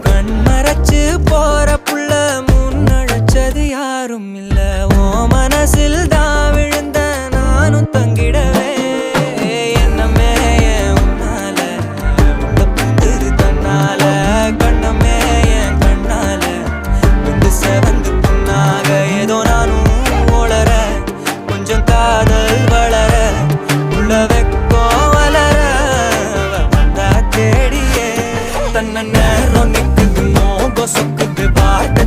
கண்மறைச்சு போற புள்ள முன்னழைச்சது யாரும் இல்ல. ஓ மனசில் தான் விழுந்த நானும் தங்கிடவே என்னமே உன்னால உள்ள புந்துரு தன்னால கண்ணமே என் கண்ணால வந்து செவந்து புண்ணாக ஏதோ நானும் ஓளற கொஞ்சம் காதல் வளர உள்ள வெக்கோ வளர வந்தா தேடியே தன்ன நேரம் நிக்குது மோகம் சொக்குது பாட்டு